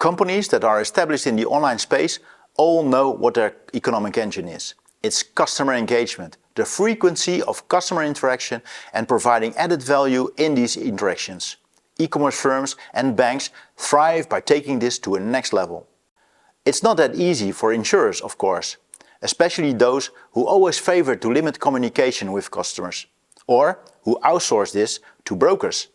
Companies that are established in the online space all know what their economic engine is. It's customer engagement, the frequency of customer interaction and providing added value in these interactions. E-commerce firms and banks thrive by taking this to a next level. It's not that easy for insurers, of course, especially those who always favor to limit communication with customers, or who outsource this to brokers.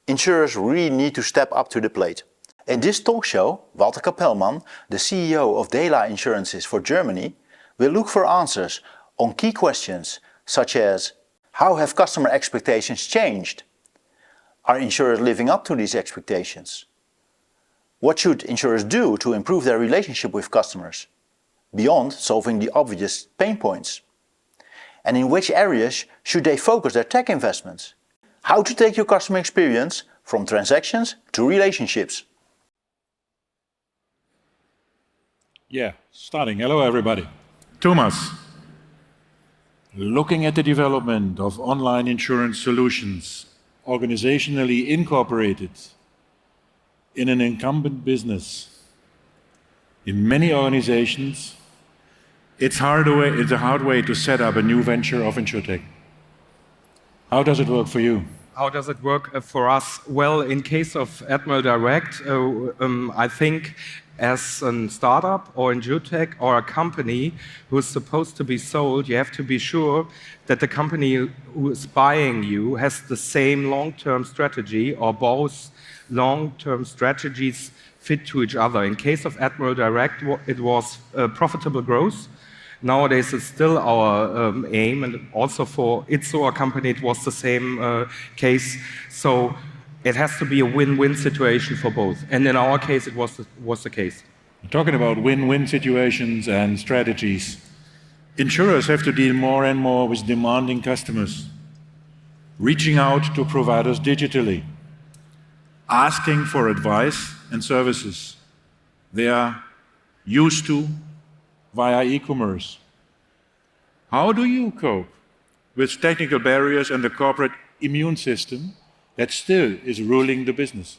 Insurers really need to step up to the plate. In this talk show, Walter Kapelman, the CEO of DELA Insurances for Germany, will look for answers on key questions such as: how have customer expectations changed? Are insurers living up to these expectations? What should insurers do to improve their relationship with customers, beyond solving the obvious pain points? And in which areas should they focus their tech investments? How to take your customer experience from transactions to relationships. Yeah, starting. Hello everybody. Thomas. Looking at the development of online insurance solutions, organizationally incorporated in an incumbent business, in many organizations, it's a hard way to set up a new venture of InsurTech. How does it work for you? How does it work for us? Well, in case of AdmiralDirekt, I think as a startup or InsurTech or a company who is supposed to be sold, you have to be sure that the company who is buying you has the same long-term strategy, or both long-term strategies fit to each other. In case of AdmiralDirekt, it was profitable growth. Nowadays, it's still our aim, and also for ITC, our company, it was the same case. So it has to be a win-win situation for both. And in our case, it was the case. Talking about win-win situations and strategies, insurers have to deal more and more with demanding customers, reaching out to providers digitally, asking for advice and services they are used to via e-commerce. How do you cope with technical barriers and the corporate immune system that still is ruling the business?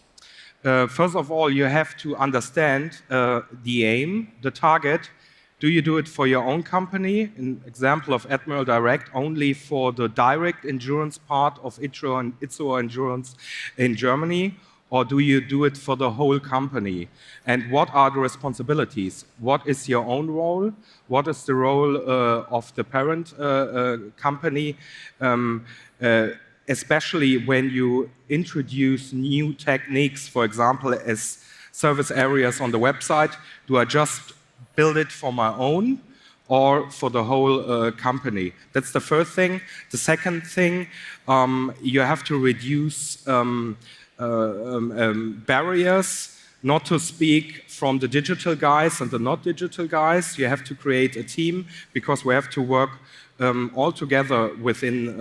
First of all, you have to understand the aim, the target. Do you do it for your own company? An example of AdmiralDirekt, only for the direct insurance part of ITC Insurance in Germany? Or do you do it for the whole company? And what are the responsibilities? What is your own role? What is the role of the parent company? Especially when you introduce new techniques, for example, as service areas on the website, do I just build it for my own or for the whole company? That's the first thing. The second thing, you have to reduce barriers, not to speak from the digital guys and the not digital guys. You have to create a team because we have to work all together within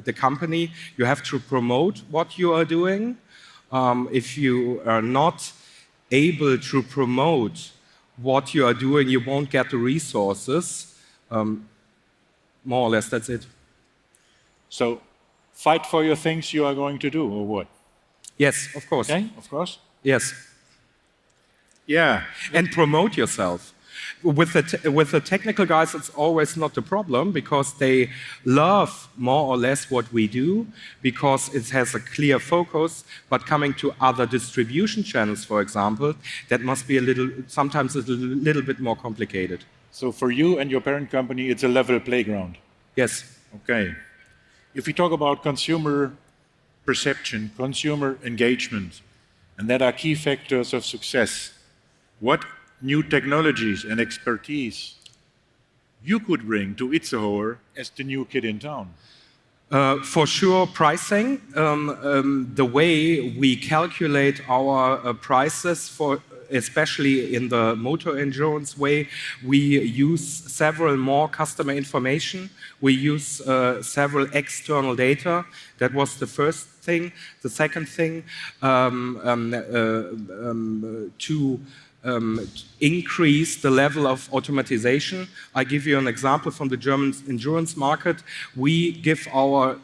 the company. You have to promote what you are doing. If you are not able to promote what you are doing, you won't get the resources. More or less, that's it. So, fight for your things you are going to do, or what? Yes, of course. Okay, of course. Yes. Yeah. And promote yourself. With the technical guys, it's always not a problem because they love more or less what we do because it has a clear focus. But coming to other distribution channels, for example, that must be sometimes a little bit more complicated. So for you and your parent company, it's a level playground? Yes. Okay. If we talk about consumer perception, consumer engagement, and that are key factors of success, what new technologies and expertise you could bring to Itzehoe as the new kid in town? For sure, pricing. The way we calculate our prices, especially in the motor insurance way, we use several more customer information. We use several external data. That was the first thing. The second thing, to increase the level of automatization. I give you an example from the German insurance market. We give our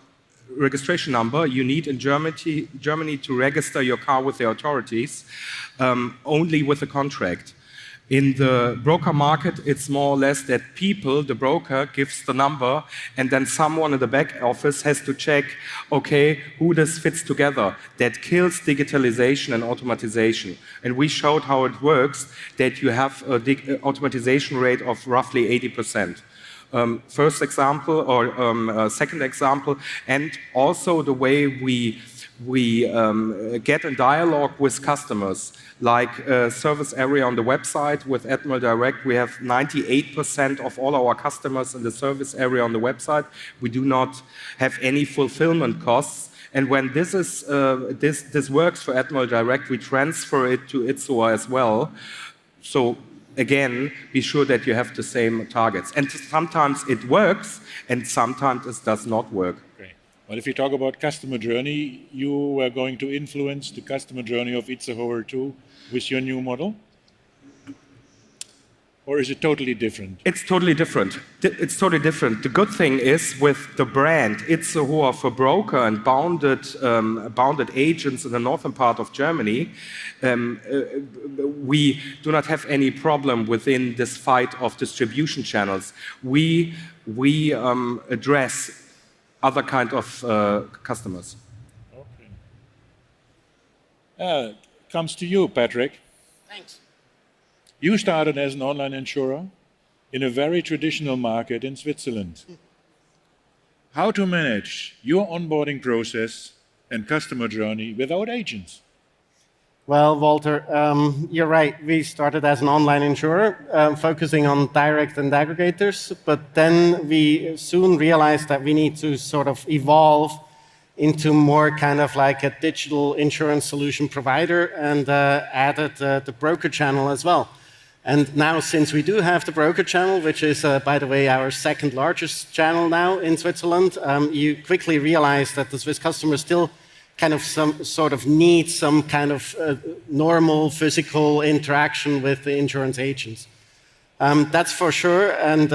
registration number you need in Germany to register your car with the authorities, only with a contract. In the broker market, it's more or less that the broker gives the number, and then someone in the back office has to check, okay, who this fits together. That kills digitalization and automatization. And we showed how it works, that you have a automatization rate of roughly 80%. First example, or second example, and also the way we get in dialogue with customers, like service area on the website. With AdmiralDirekt, we have 98% of all our customers in the service area on the website. We do not have any fulfillment costs. And when this works for AdmiralDirekt, we transfer it to Itzoa as well. So again, be sure that you have the same targets. And sometimes it works, and sometimes it does not work. Okay. Well, if you talk about customer journey, you are going to influence the customer journey of Itzehoe too with your new model? Or is it totally different? It's totally different. It's totally different. The good thing is with the brand Itzehoe for broker and bounded agents in the northern part of Germany, we do not have any problem within this fight of distribution channels. We address other kind of customers. Okay. Comes to you, Patrick. Thanks. You started as an online insurer in a very traditional market in Switzerland. How to manage your onboarding process and customer journey without agents? Well, Walter, you're right. We started as an online insurer, focusing on direct and aggregators, but then we soon realized that we need to sort of evolve into more kind of like a digital insurance solution provider, and added the broker channel as well. And now, since we do have the broker channel, which is, by the way, our second largest channel now in Switzerland, you quickly realize that the Swiss customers still kind of need some kind of normal physical interaction with the insurance agents. That's for sure. And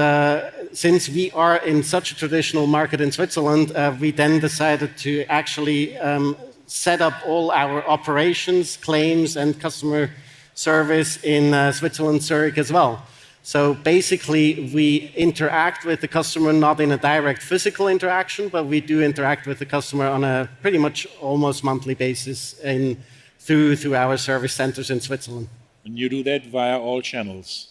since we are in such a traditional market in Switzerland, we then decided to actually set up all our operations, claims, and customer service in Switzerland, Zurich as well. So basically, we interact with the customer not in a direct physical interaction, but we do interact with the customer on a pretty much almost monthly basis through our service centers in Switzerland. And you do that via all channels,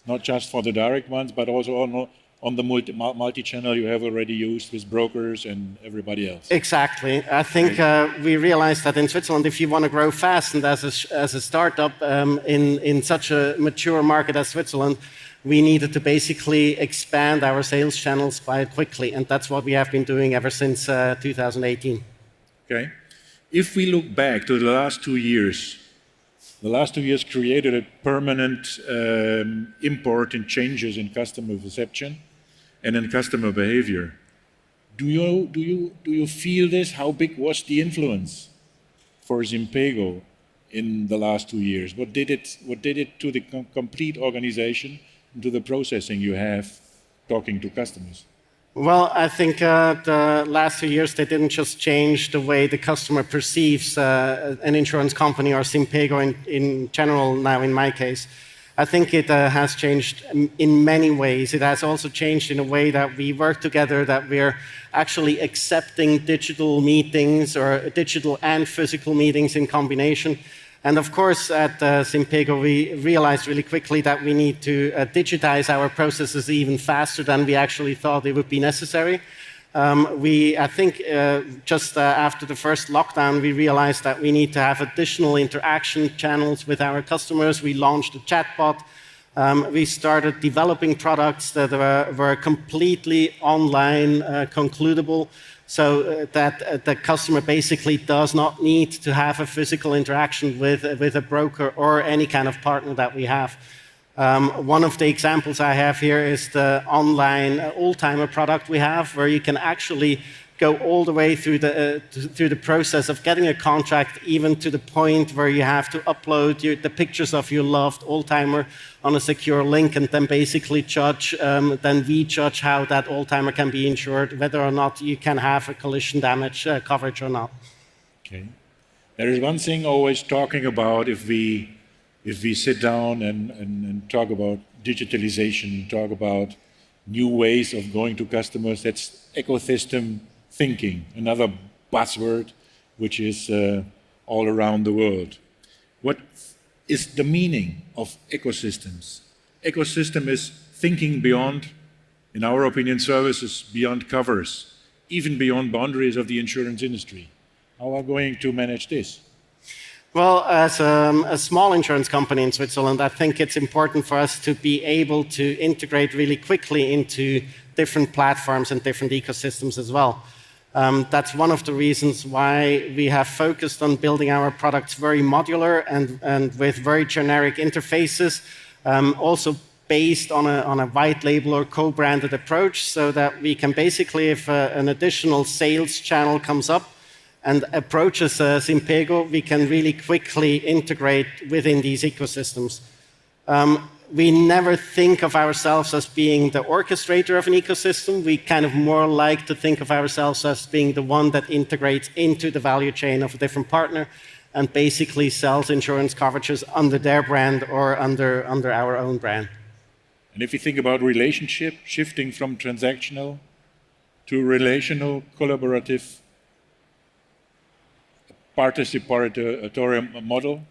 not just for the direct ones, but also on the multi-channel you have already used with brokers and everybody else. Exactly. I think we realized that in Switzerland, if you want to grow fast and as a startup in such a mature market as Switzerland, we needed to basically expand our sales channels quite quickly. And that's what we have been doing ever since 2018. Okay. If we look back to the last 2 years, the last 2 years created a permanent import in changes in customer perception and in customer behavior. Do you feel this? How big was the influence for Simpego in the last 2 years? What did it to the complete organization and to the processing you have talking to customers? Well, I think the last 2 years, they didn't just change the way the customer perceives an insurance company or Simpego in general now, in my case. I think it has changed in many ways. It has also changed in a way that we work together, that we're actually accepting digital meetings or digital and physical meetings in combination. And of course, at Simpego, we realized really quickly that we need to digitize our processes even faster than we actually thought it would be necessary. I think just after the first lockdown, we realized that we need to have additional interaction channels with our customers. We launched a chatbot. We started developing products that were completely online, concludable, so that the customer basically does not need to have a physical interaction with a broker or any kind of partner that we have. One of the examples I have here is the online old-timer product we have, where you can actually go all the way through the process of getting a contract, even to the point where you have to upload the pictures of your loved old-timer on a secure link, and then basically then we judge how that old-timer can be insured, whether or not you can have a collision damage coverage or not. Okay. There is one thing always talking about if we sit down and talk about digitalization, talk about new ways of going to customers, that's ecosystem thinking, another buzzword which is all around the world. What is the meaning of ecosystems? Ecosystem is thinking beyond, in our opinion, services, beyond covers, even beyond boundaries of the insurance industry. How are we going to manage this? Well, as a small insurance company in Switzerland, I think it's important for us to be able to integrate really quickly into different platforms and different ecosystems as well. That's one of the reasons why we have focused on building our products very modular and with very generic interfaces, also based on a white label or co-branded approach, so that we can basically, if an additional sales channel comes up and approaches Simpego, we can really quickly integrate within these ecosystems. We never think of ourselves as being the orchestrator of an ecosystem. We kind of more like to think of ourselves as being the one that integrates into the value chain of a different partner and basically sells insurance coverages under their brand or under our own brand. And if you think about relationship, shifting from transactional to relational, collaborative, participatory model,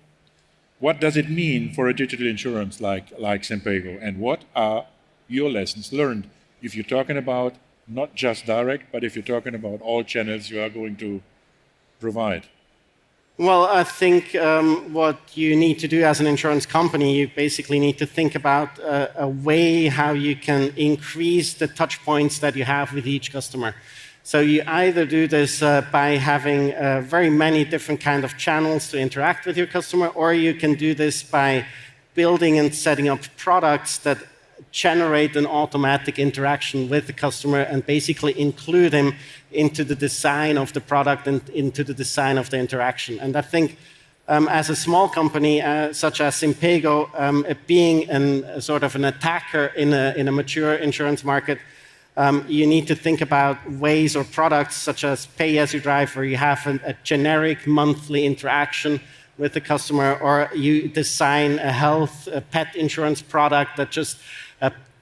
what does it mean for a digital insurance like Simpego? And what are your lessons learned if you're talking about not just direct, but if you're talking about all channels you are going to provide? Well, I think what you need to do as an insurance company, you basically need to think about a way how you can increase the touch points that you have with each customer. So you either do this by having very many different kind of channels to interact with your customer, or you can do this by building and setting up products that generate an automatic interaction with the customer and basically include him into the design of the product and into the design of the interaction. And I think as a small company such as Simpego, being sort of an attacker in a mature insurance market, you need to think about ways or products such as pay as you drive, where you have a generic monthly interaction with the customer, or you design a pet insurance product that just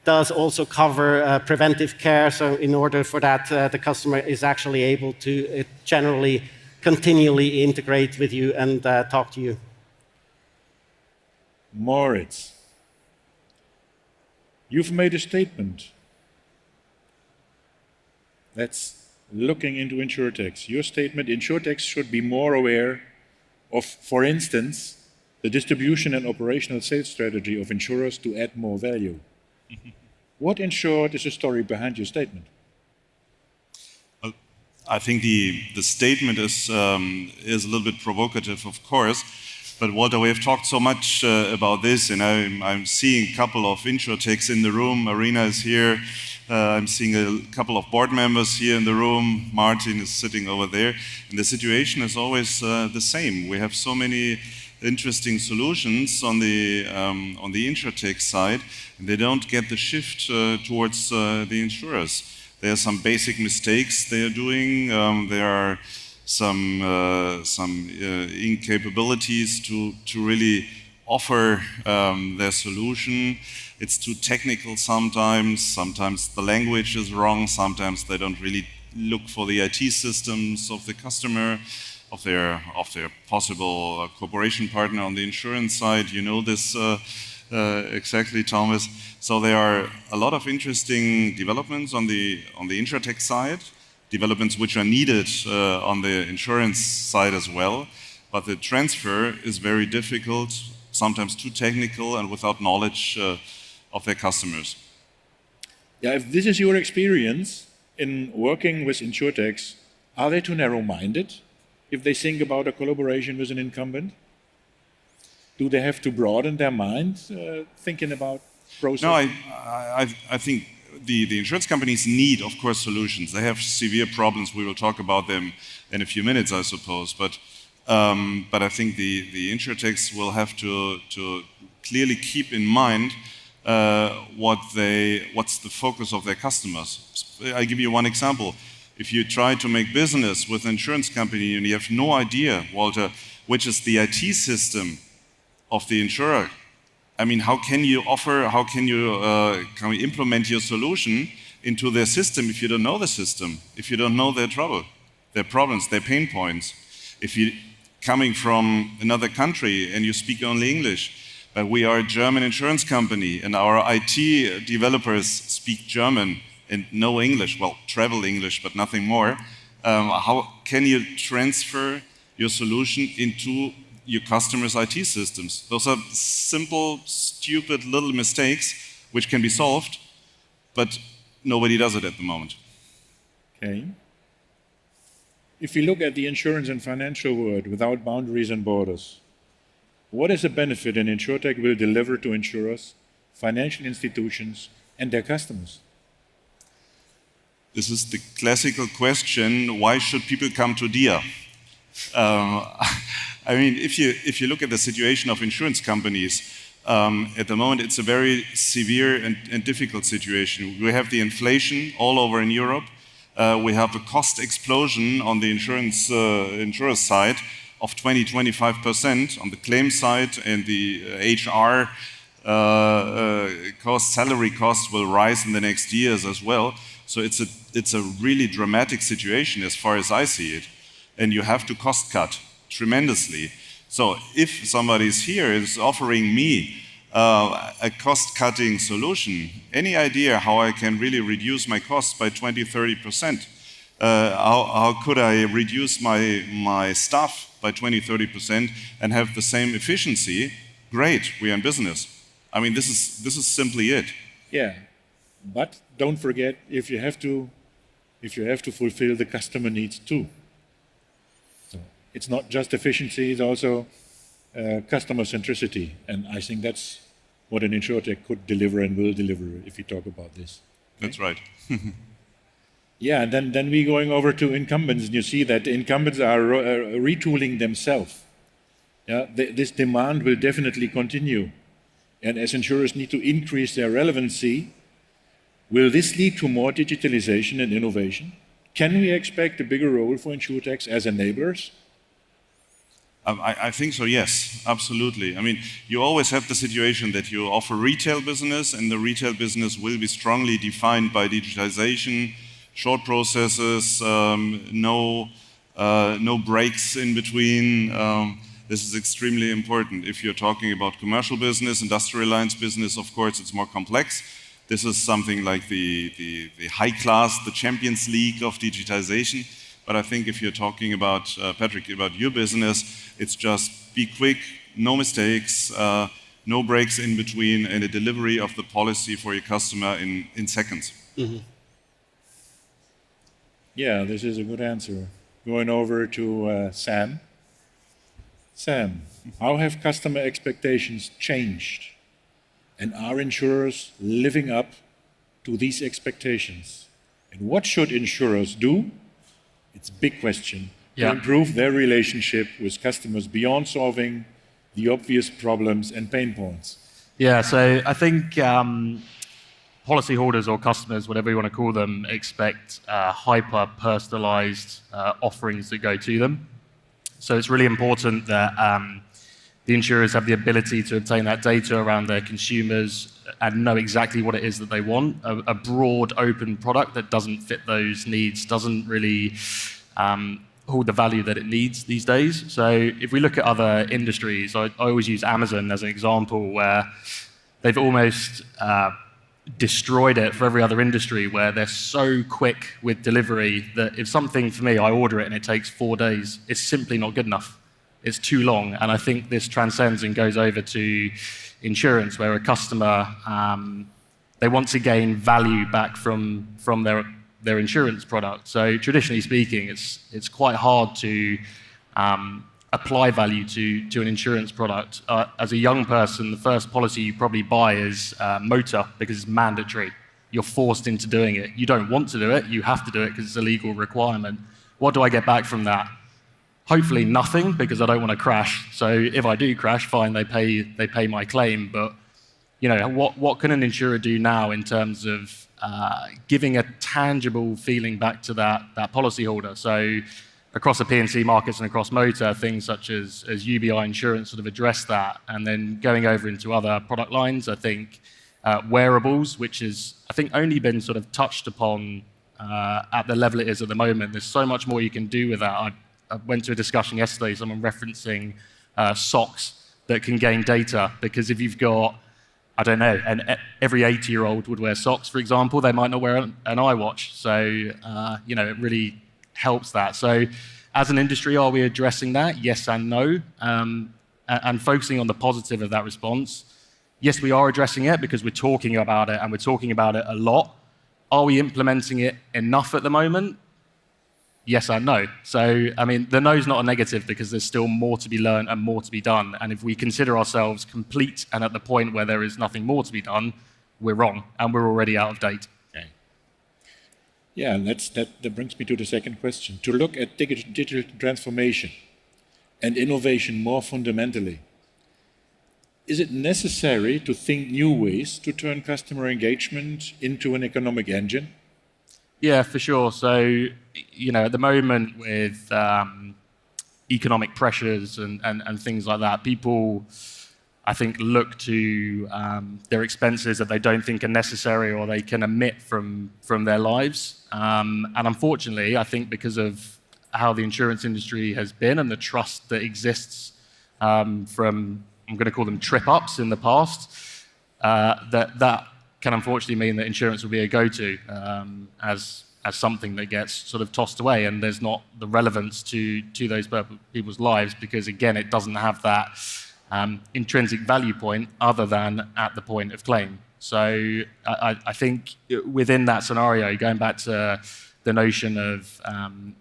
does also cover preventive care. So in order for that, the customer is actually able to generally continually integrate with you and talk to you. Moritz, you've made a statement. That's looking into insurtechs. Your statement, insurtechs should be more aware of, for instance, the distribution and operational sales strategy of insurers to add more value. What, in short, is the story behind your statement? Well, I think the statement is a little bit provocative, of course. But Walter, we have talked so much about this, and I'm seeing a couple of insurtechs in the room. Marina is here. I'm seeing a couple of board members here in the room. Martin is sitting over there. And the situation is always the same. We have so many interesting solutions on the insurtech side, and they don't get the shift towards the insurers. There are some basic mistakes they are doing. There are some incapabilities to really offer their solution. It's too technical sometimes. Sometimes the language is wrong. Sometimes they don't really look for the IT systems of the customer, of their possible cooperation partner on the insurance side. You know this exactly, Thomas. So there are a lot of interesting developments on the insurtech side, developments which are needed on the insurance side as well. But the transfer is very difficult, sometimes too technical and without knowledge of their customers. Yeah, if this is your experience in working with insurtechs, are they too narrow-minded if they think about a collaboration with an incumbent? Do they have to broaden their mind thinking about process? No, I think the insurance companies need, of course, solutions. They have severe problems. We will talk about them in a few minutes, I suppose. But I think the insurtechs will have to clearly keep in mind what's the focus of their customers. I give you one example. If you try to make business with an insurance company and you have no idea, Walter, which is the IT system of the insurer, I mean, how can you implement your solution into their system if you don't know the system, if you don't know their trouble, their problems, their pain points? If you're coming from another country and you speak only English, but we are a German insurance company and our IT developers speak German and know English, well, travel English, but nothing more, how can you transfer your solution into your customers' IT systems? Those are simple, stupid little mistakes which can be solved, but nobody does it at the moment. Okay. If you look at the insurance and financial world without boundaries and borders, what is the benefit an insurtech will deliver to insurers, financial institutions, and their customers? This is the classical question, why should people come to DEA? I mean, if you look at the situation of insurance companies, at the moment it's a very severe and difficult situation. We have the inflation all over in Europe. We have a cost explosion on the insurer side of 20-25% on the claim side, and the HR salary costs will rise in the next years as well. So it's a really dramatic situation as far as I see it, and you have to cost cut tremendously. So if somebody's here is offering me a cost-cutting solution, any idea how I can really reduce my costs by 20-30%? How could I reduce my staff by 20-30% and have the same efficiency? Great, we are in business. I mean, this is simply it. Yeah, but don't forget, if you have to fulfill the customer needs too. So it's not just efficiency; it's also customer centricity, and I think that's what an insurtech could deliver and will deliver if you talk about this. Okay? That's right. Yeah, and then we're going over to incumbents, and you see that the incumbents are retooling themselves. Yeah, this demand will definitely continue, and as insurers need to increase their relevancy, will this lead to more digitalization and innovation? Can we expect a bigger role for insurtechs as enablers? I think so, yes, absolutely. I mean, you always have the situation that you offer retail business, and the retail business will be strongly defined by digitization, short processes, no breaks in between. This is extremely important. If you're talking about commercial business, industrial lines business, of course, it's more complex. This is something like the high class, the Champions League of digitization. But I think if you're talking about, Patrick, about your business, it's just be quick, no mistakes, no breaks in between, and a delivery of the policy for your customer in seconds. Mm-hmm. Yeah, this is a good answer. Going over to Sam. Sam, how have customer expectations changed? And are insurers living up to these expectations? And what should insurers do? It's a big question. To improve their relationship with customers beyond solving the obvious problems and pain points. Yeah, so I think policyholders or customers, whatever you want to call them, expect hyper-personalized offerings that go to them. So it's really important that the insurers have the ability to obtain that data around their consumers and know exactly what it is that they want. A broad, open product that doesn't fit those needs doesn't really hold the value that it needs these days. So if we look at other industries, I always use Amazon as an example where they've almost destroyed it for every other industry, where they're so quick with delivery that if something for me, I order it and it takes 4 days, it's simply not good enough. It's too long. And I think this transcends and goes over to insurance, where a customer, they want to gain value back from their insurance product. So traditionally speaking, it's quite hard to apply value to an insurance product. As a young person, the first policy you probably buy is motor, because it's mandatory. You're forced into doing it. You don't want to do it, you have to do it because it's a legal requirement. What do I get back from that? Hopefully nothing, because I don't want to crash. So if I do crash, fine, they pay my claim. But what can an insurer do now in terms of giving a tangible feeling back to that policyholder? So across the P&C markets and across motor, things such as UBI insurance sort of address that. And then going over into other product lines, I think wearables, which is, I think, only been sort of touched upon at the level it is at the moment. There's so much more you can do with that. I went to a discussion yesterday, someone referencing socks that can gain data, because if you've got, I don't know, and every 80-year-old would wear socks, for example, they might not wear an iWatch. So, it really helps that. So as an industry, are we addressing that? Yes and no. And focusing on the positive of that response. Yes, we are addressing it because we're talking about it, and we're talking about it a lot. Are we implementing it enough at the moment? Yes and no. So, I mean, the no's not a negative because there's still more to be learned and more to be done. And if we consider ourselves complete and at the point where there is nothing more to be done, we're wrong, and we're already out of date. Okay. Yeah, and that brings me to the second question. To look at digital transformation and innovation more fundamentally, is it necessary to think new ways to turn customer engagement into an economic engine? Yeah, for sure. So, at the moment with economic pressures and things like that, people, I think, look to their expenses that they don't think are necessary or they can omit from their lives. And unfortunately, I think because of how the insurance industry has been and the trust that exists from, I'm going to call them trip-ups in the past, that can unfortunately mean that insurance will be a go-to as something that gets sort of tossed away, and there's not the relevance to those people's lives because, again, it doesn't have that intrinsic value point other than at the point of claim. So I think within that scenario, going back to the notion of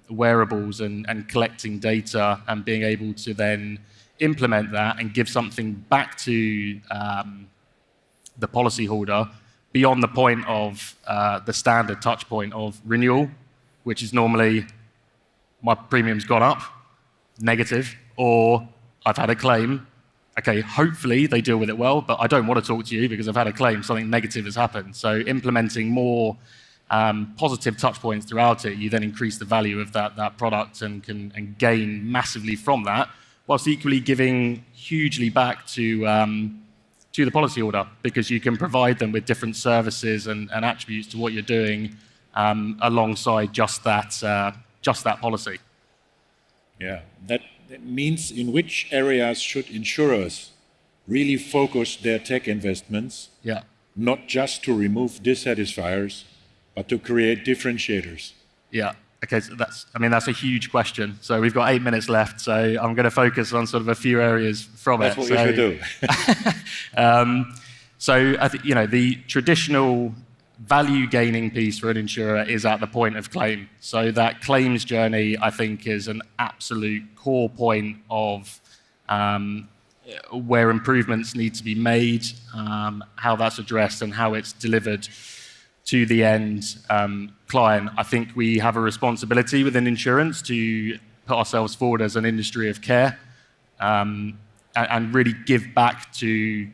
wearables and collecting data and being able to then implement that and give something back to the policyholder beyond the point of the standard touch point of renewal, which is normally my premium's gone up, negative, or I've had a claim. Okay, hopefully they deal with it well, but I don't want to talk to you because I've had a claim, something negative has happened. So implementing more positive touch points throughout it, you then increase the value of that product and can gain massively from that, whilst equally giving hugely back to the policyholder, because you can provide them with different services and attributes to what you're doing alongside just that policy. Yeah, that means in which areas should insurers really focus their tech investments? Yeah. Not just to remove dissatisfiers, but to create differentiators. Yeah. Okay, so that's a huge question. So we've got 8 minutes left, so I'm going to focus on sort of a few areas from That's it. That's what we should do. So I think the traditional value-gaining piece for an insurer is at the point of claim. So that claims journey, I think, is an absolute core point of where improvements need to be made, how that's addressed, and how it's delivered to the end client. I think we have a responsibility within insurance to put ourselves forward as an industry of care and really give back to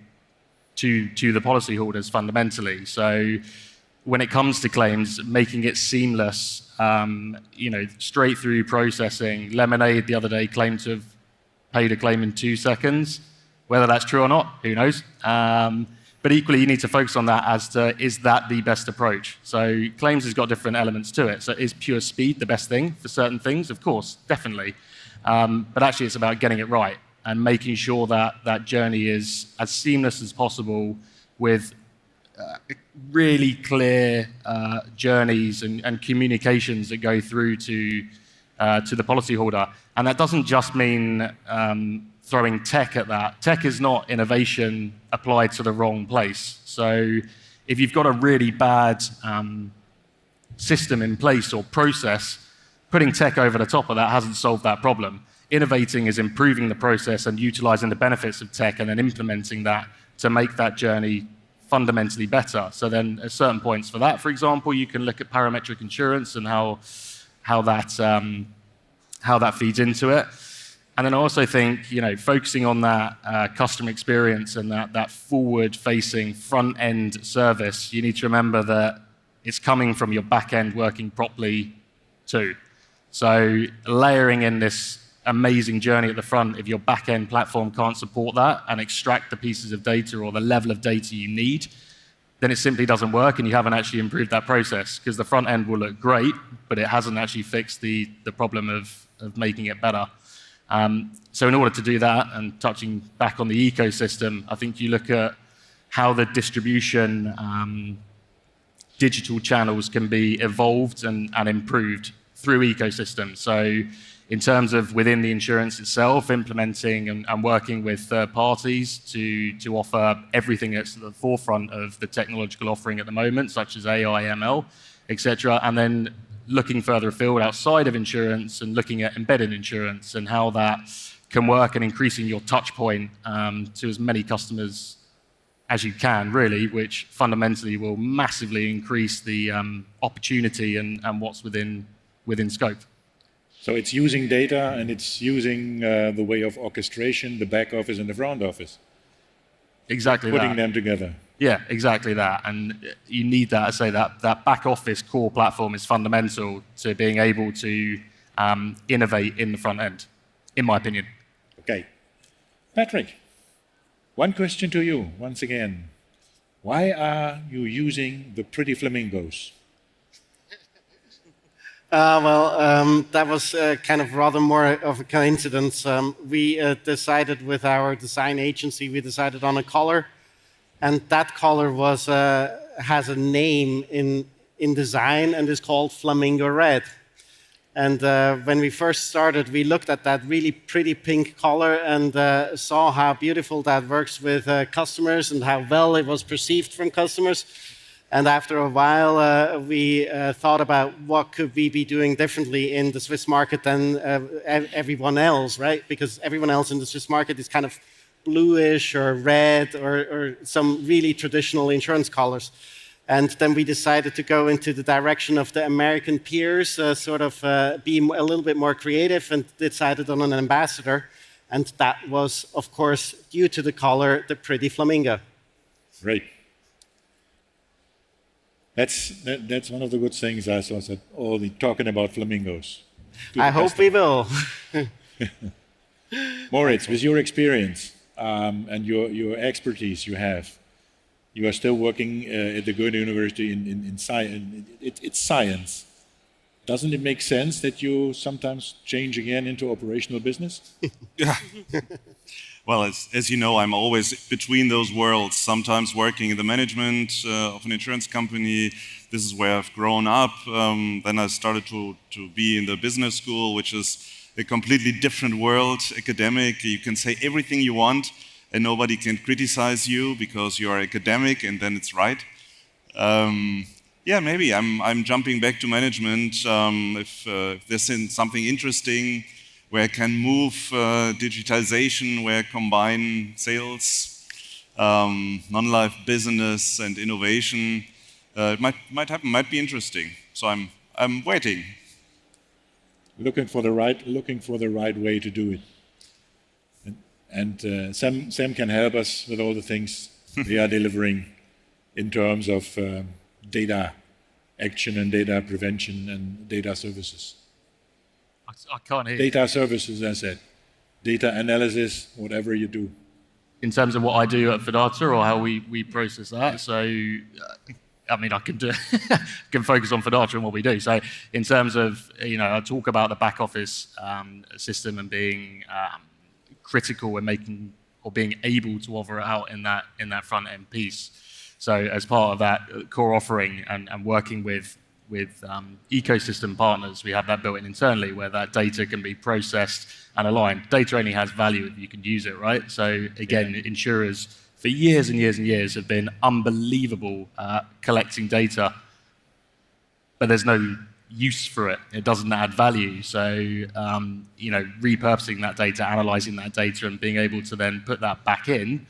the policyholders fundamentally. So when it comes to claims, making it seamless, straight through processing. Lemonade the other day claimed to have paid a claim in 2 seconds. Whether that's true or not, who knows? But equally, you need to focus on that as to, is that the best approach? So claims has got different elements to it. So is pure speed the best thing for certain things? Of course, definitely. But actually, it's about getting it right and making sure that that journey is as seamless as possible with really clear journeys and communications that go through to the policyholder. And that doesn't just mean throwing tech at that. Tech is not innovation applied to the wrong place. So if you've got a really bad system in place or process, putting tech over the top of that hasn't solved that problem. Innovating is improving the process and utilizing the benefits of tech and then implementing that to make that journey fundamentally better. So then at certain points for that, for example, you can look at parametric insurance and how that feeds into it. And then I also think, focusing on that customer experience and that forward-facing front-end service, you need to remember that it's coming from your back-end working properly too. So layering in this amazing journey at the front, if your back-end platform can't support that and extract the pieces of data or the level of data you need, then it simply doesn't work and you haven't actually improved that process, because the front end will look great, but it hasn't actually fixed the problem of making it better. So in order to do that, and touching back on the ecosystem, I think you look at how the distribution digital channels can be evolved and improved through ecosystems. So in terms of within the insurance itself, implementing and working with third parties to offer everything that's at the forefront of the technological offering at the moment, such as AI, ML, etc., and then looking further afield outside of insurance and looking at embedded insurance and how that can work, and increasing your touch point to as many customers as you can, really, which fundamentally will massively increase the opportunity and what's within scope. So it's using data, and it's using the way of orchestration, the back office and the front office. Exactly that. Putting them together. Yeah, exactly that. And you need that, I say that back office core platform is fundamental to being able to innovate in the front end, in my opinion. Okay. Patrick, one question to you, once again. Why are you using the pretty flamingos? That was kind of rather more of a coincidence. We decided with our design agency, we decided on a color, and that color has a name in design and is called Flamingo Red. And when we first started, we looked at that really pretty pink color and saw how beautiful that works with customers and how well it was perceived from customers. And after a while, we thought about what could we be doing differently in the Swiss market than everyone else, right? Because everyone else in the Swiss market is kind of bluish or red or some really traditional insurance colors. And then we decided to go into the direction of the American peers, be a little bit more creative, and decided on an ambassador. And that was, of course, due to the color, the pretty flamingo. Great. That's one of the good things I saw, that all the talking about flamingos. I hope we will. Moritz, with your experience and your expertise you are still working at the Goethe University in science. It's science. Doesn't it make sense that you sometimes change again into operational business? Yeah. Well, as you know, I'm always between those worlds, sometimes working in the management of an insurance company. This is where I've grown up. Then I started to be in the business school, which is a completely different world, academic. You can say everything you want and nobody can criticize you because you are academic, and then it's right. Yeah, maybe I'm jumping back to management if there's something interesting where I can move digitization, where I combine sales, non-life business, and innovation. It might happen, might be interesting. So I'm waiting. Looking for the right way to do it. And Sam can help us with all the things we are delivering in terms of data action and data prevention and data services. I can't hear you. Data services, I said. Data analysis, whatever you do. In terms of what I do at Fadata or how we process that, so I mean, I can focus on Fadata and what we do. So in terms of, I talk about the back office system and being critical and making or being able to offer it out in that front end piece. So as part of that core offering and working with ecosystem partners, we have that built in internally where that data can be processed and aligned. Data only has value if you can use it, right? So again, insurers for years and years and years have been unbelievable at collecting data, but there's no use for it. It doesn't add value. So, repurposing that data, analyzing that data, and being able to then put that back in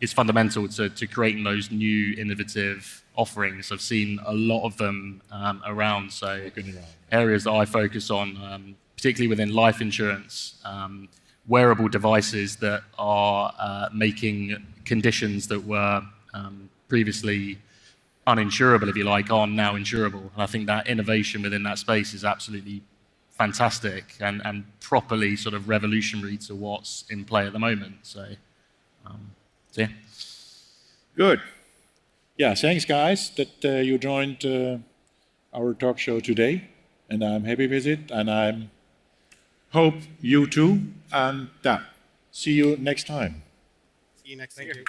is fundamental to creating those new innovative offerings. I've seen a lot of them around, so areas that I focus on, particularly within life insurance, wearable devices that are making conditions that were previously uninsurable, if you like, are now insurable. And I think that innovation within that space is absolutely fantastic and properly sort of revolutionary to what's in play at the moment. So yeah. Good. Yeah, thanks guys that you joined our talk show today, and I'm happy with it, and I hope you too, and see you next time. See you next year.